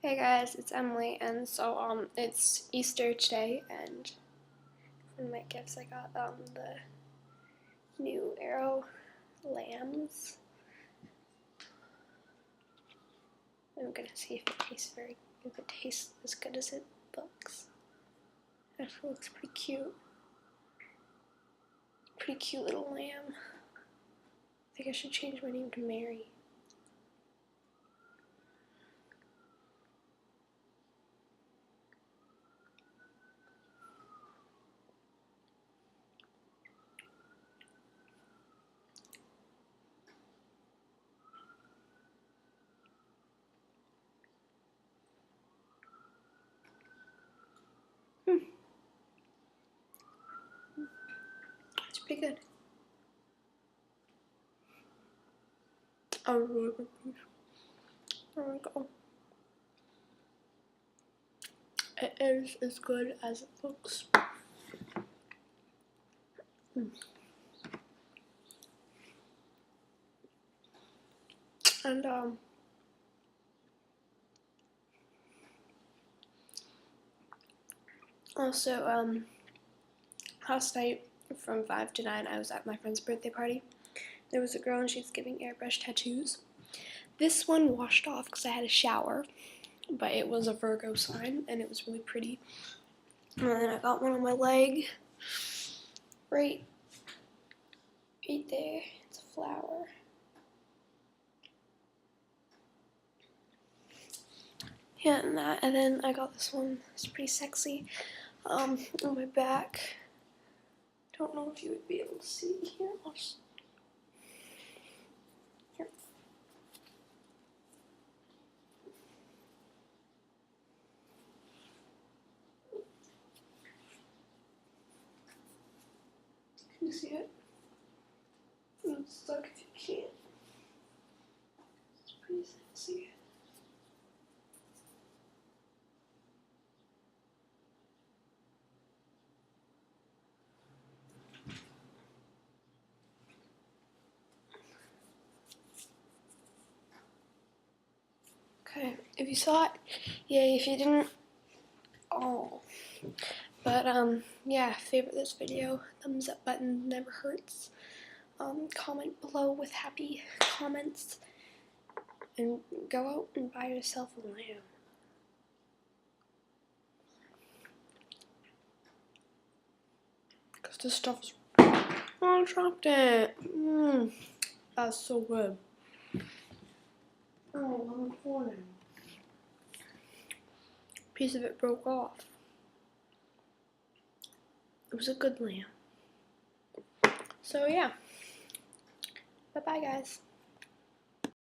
Hey guys, it's Emily, and so it's Easter today, and one of my gifts I got the new AREO lambs. I'm gonna see if it tastes as good as it looks. It looks pretty cute. Pretty cute little lamb. I think I should change my name to Mary. It's pretty good. Oh, really good piece. There we go. It is as good as it looks. And also last night from 5 to 9 I was at my friend's birthday party. There was a girl and she's giving airbrush tattoos. This one washed off because I had a shower, but it was a Virgo sign and it was really pretty. And then I got one on my leg, right there. It's a flower. Yeah, and then I got this one. It's pretty sexy. On my back. Don't know if you would be able to see here. Here. Can you see it? It's stuck if you can't. It's pretty sexy. Okay, if you saw it, yay. If you didn't, oh. But yeah, favorite this video, thumbs up button never hurts. Comment below with happy comments, and go out and buy yourself a lamb. Cause this stuff is, oh, I dropped it. That's so good. Oh, I'm falling. Piece of it broke off. It was a good lamb. So yeah. Bye bye guys.